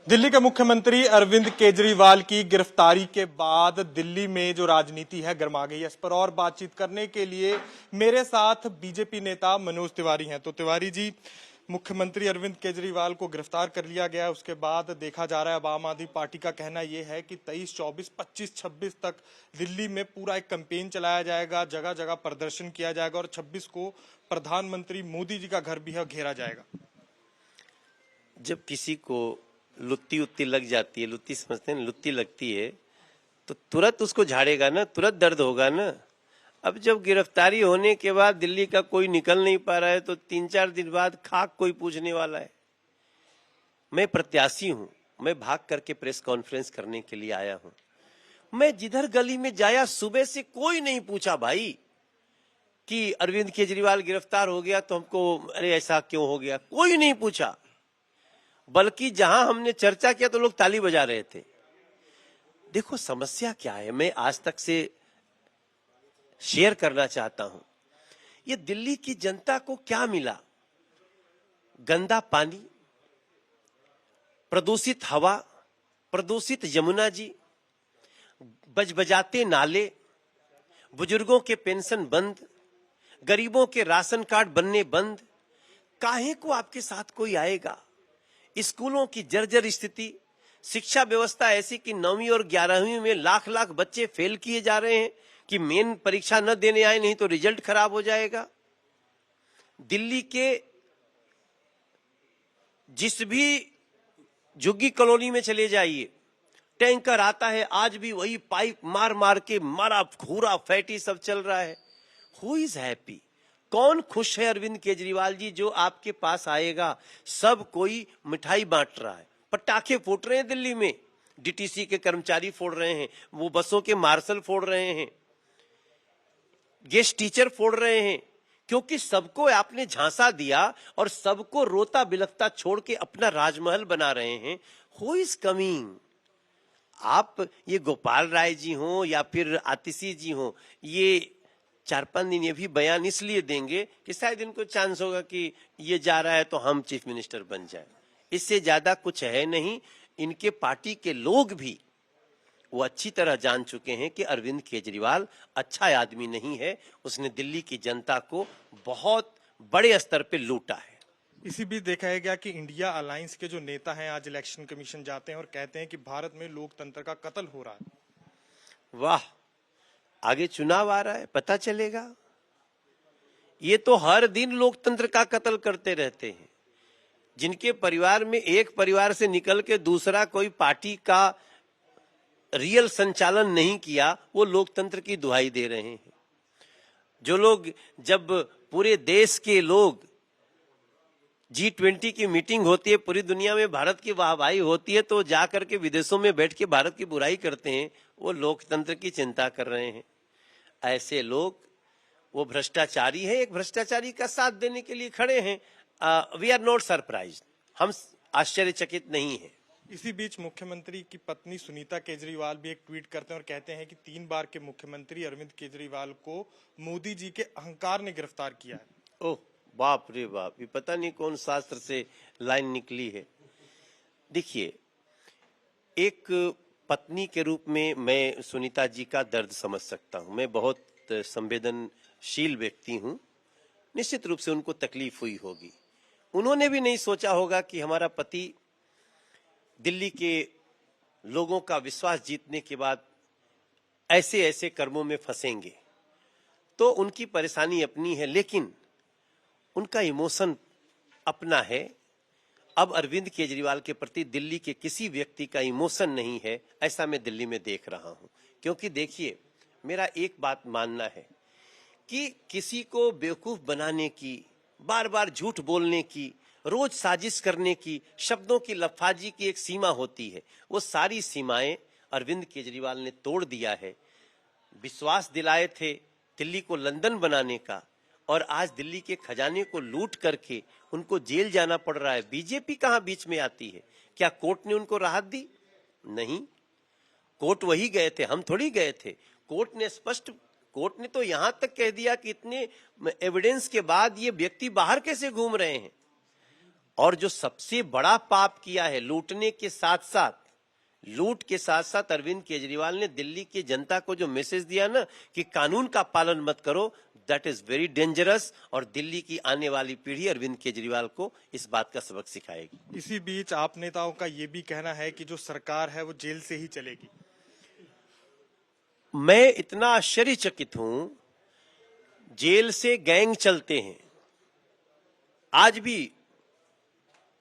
दिल्ली के मुख्यमंत्री अरविंद केजरीवाल की गिरफ्तारी के बाद दिल्ली में जो राजनीति है गर्मा गई है। इस पर और बातचीत करने के लिए मेरे साथ बीजेपी नेता मनोज तिवारी हैं। तो तिवारी जी, मुख्यमंत्री अरविंद केजरीवाल को गिरफ्तार कर लिया गया, उसके बाद देखा जा रहा है अब आम आदमी पार्टी का कहना यह है कि 23, 24, 25, 26 तक दिल्ली में पूरा एक कैंपेन चलाया जाएगा, जगह जगह प्रदर्शन किया जाएगा और 26 को प्रधानमंत्री मोदी जी का घर भी घेरा जाएगा। जब किसी को लुत्ती उत्ती लग जाती है, लुत्ती समझते हैं, लुत्ती लगती है तो तुरंत उसको झाड़ेगा ना, तुरंत दर्द होगा ना। अब जब गिरफ्तारी होने के बाद दिल्ली का कोई निकल नहीं पा रहा है तो 3-4 दिन बाद खाक कोई पूछने वाला है। मैं प्रत्याशी हूं, मैं भाग करके प्रेस कॉन्फ्रेंस करने के लिए आया हूं। मैं जिधर गली में जाया सुबह से कोई नहीं पूछा भाई कि अरविंद केजरीवाल गिरफ्तार हो गया तो हमको अरे ऐसा क्यों हो गया, कोई नहीं पूछा। बल्कि जहां हमने चर्चा किया तो लोग ताली बजा रहे थे। देखो समस्या क्या है, मैं आज तक से शेयर करना चाहता हूं। ये दिल्ली की जनता को क्या मिला? गंदा पानी, प्रदूषित हवा, प्रदूषित यमुना जी, बजबजाते नाले, बुजुर्गों के पेंशन बंद, गरीबों के राशन कार्ड बनने बंद। काहे को आपके साथ कोई आएगा? स्कूलों की जर्जर स्थिति, शिक्षा व्यवस्था ऐसी कि 9वीं और 11वीं में लाख लाख बच्चे फेल किए जा रहे हैं कि मेन परीक्षा न देने आए, नहीं तो रिजल्ट खराब हो जाएगा। दिल्ली के जिस भी झुग्गी कॉलोनी में चले जाइए, टैंकर आता है, आज भी वही पाइप मार मार के मारा खूरा फैटी सब चल रहा है। Who is happy? कौन खुश है? अरविंद केजरीवाल जी जो आपके पास आएगा, सब कोई मिठाई बांट रहा है, पटाखे फूट रहे हैं दिल्ली में, डीटीसी के कर्मचारी फोड़ रहे हैं, वो बसों के मार्शल फोड़ रहे हैं, गेस्ट टीचर फोड़ रहे हैं, क्योंकि सबको आपने झांसा दिया और सबको रोता बिलखता छोड़ के अपना राजमहल बना रहे हैं। Who is coming? आप ये गोपाल राय जी हो या फिर आतिशी जी हो, ये 4-5 दिन ये भी बयान इसलिए देंगे कि शायद इनको चांस होगा कि ये जा रहा है तो हम चीफ मिनिस्टर बन जाए। इससे ज्यादा कुछ है नहीं। इनके पार्टी के लोग भी वो अच्छी तरह जान चुके हैं कि अरविंद केजरीवाल अच्छा आदमी नहीं है। उसने दिल्ली की जनता को बहुत बड़े स्तर पे लूटा है। इसी बीच देखा गया कि इंडिया अलायंस के जो नेता हैं आज इलेक्शन कमीशन जाते हैं और कहते हैं कि भारत में लोकतंत्र का कत्ल हो रहा है। वाह, आगे चुनाव आ रहा है, पता चलेगा। ये तो हर दिन लोकतंत्र का कत्ल करते रहते हैं। जिनके परिवार में एक परिवार से निकल के दूसरा कोई पार्टी का रियल संचालन नहीं किया, वो लोकतंत्र की दुहाई दे रहे हैं। जो लोग, जब पूरे देश के लोग G20 की मीटिंग होती है, पूरी दुनिया में भारत की वाहवाही होती है, तो जाकर के विदेशों में बैठ के भारत की बुराई करते हैं, वो लोकतंत्र की चिंता कर रहे हैं। ऐसे लोग, वो भ्रष्टाचारी है, एक भ्रष्टाचारी का साथ देने के लिए खड़े हैं। वी आर नॉट सरप्राइज्ड, हम आश्चर्यचकित नहीं है। इसी बीच मुख्यमंत्री की पत्नी सुनीता केजरीवाल भी एक ट्वीट करते हैं और कहते हैं कि 3 बार के मुख्यमंत्री अरविंद केजरीवाल को मोदी जी के अहंकार ने गिरफ्तार किया है। ओह बाप रे बाप, ये पता नहीं कौन शास्त्र से लाइन निकली है। देखिए, एक पत्नी के रूप में मैं सुनीता जी का दर्द समझ सकता हूं। मैं बहुत संवेदनशील व्यक्ति हूं। निश्चित रूप से उनको तकलीफ हुई होगी। उन्होंने भी नहीं सोचा होगा कि हमारा पति दिल्ली के लोगों का विश्वास जीतने के बाद ऐसे ऐसे कर्मों में फंसेंगे। तो उनकी परेशानी अपनी है, लेकिन उनका इमोशन अपना है। अब अरविंद केजरीवाल के प्रति दिल्ली के किसी व्यक्ति का इमोशन नहीं है, ऐसा मैं दिल्ली में देख रहा हूं। क्योंकि देखिए, मेरा एक बात मानना है कि किसी को बेवकूफ बनाने की, बार बार झूठ बोलने की, रोज साजिश करने की, शब्दों की लफाजी की एक सीमा होती है। वो सारी सीमाएं अरविंद केजरीवाल ने तोड़ दिया है। विश्वास दिलाए थे दिल्ली को लंदन बनाने का, और आज दिल्ली के खजाने को लूट करके उनको जेल जाना पड़ रहा है। बीजेपी कहां बीच में आती है? क्या कोर्ट ने उनको राहत दी? नहीं, कोर्ट वही गए थे, हम थोड़ी गए थे। कोर्ट ने तो यहां तक कह दिया कि इतने एविडेंस के बाद ये व्यक्ति बाहर कैसे घूम रहे हैं, और जो सबसे बड़ा पाप किया है, लूट के साथ साथ अरविंद केजरीवाल ने दिल्ली की जनता को जो मैसेज दिया ना कि कानून का पालन मत करो, दैट इज वेरी डेंजरस। और दिल्ली की आने वाली पीढ़ी अरविंद केजरीवाल को इस बात का सबक सिखाएगी। इसी बीच आप नेताओं का ये भी कहना है कि जो सरकार है वो जेल से ही चलेगी। मैं इतना आश्चर्यचकित हूं, जेल से गैंग चलते हैं। आज भी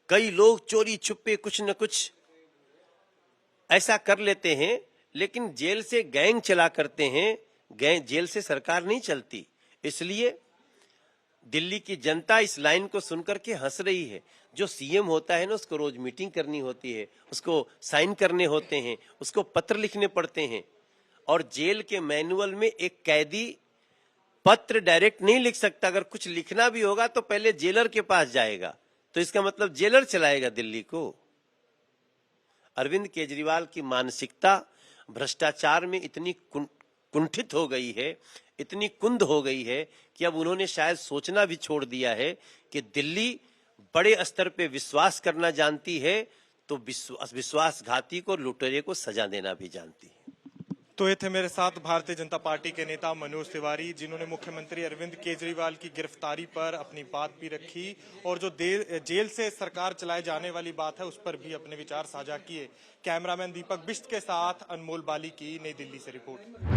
कई लोग चोरी छुपे कुछ न कुछ ऐसा कर लेते हैं, लेकिन जेल से गैंग चला करते हैं। जेल से सरकार नहीं चलती। इसलिए दिल्ली की जनता इस लाइन को सुनकर के हंस रही है। जो सीएम होता है ना, उसको रोज मीटिंग करनी होती है, उसको साइन करने होते हैं, उसको पत्र लिखने पड़ते हैं। और जेल के मैनुअल में एक कैदी पत्र डायरेक्ट नहीं लिख सकता। अगर कुछ लिखना भी होगा तो पहले जेलर के पास जाएगा। तो इसका मतलब जेलर चलाएगा दिल्ली को। अरविंद केजरीवाल की मानसिकता भ्रष्टाचार में इतनी कुंठित हो गई है, इतनी कुंद हो गई है कि अब उन्होंने शायद सोचना भी छोड़ दिया है कि दिल्ली बड़े स्तर पे विश्वास करना जानती है, तो विश्वासघाती को, लुटेरे को सजा देना भी जानती है। तो ये थे मेरे साथ भारतीय जनता पार्टी के नेता मनोज तिवारी, जिन्होंने मुख्यमंत्री अरविंद केजरीवाल की गिरफ्तारी पर अपनी बात भी रखी और जो जेल से सरकार चलाए जाने वाली बात है उस पर भी अपने विचार साझा किए। कैमरामैन दीपक बिष्ट के साथ अनमोल बाली की नई दिल्ली से रिपोर्ट।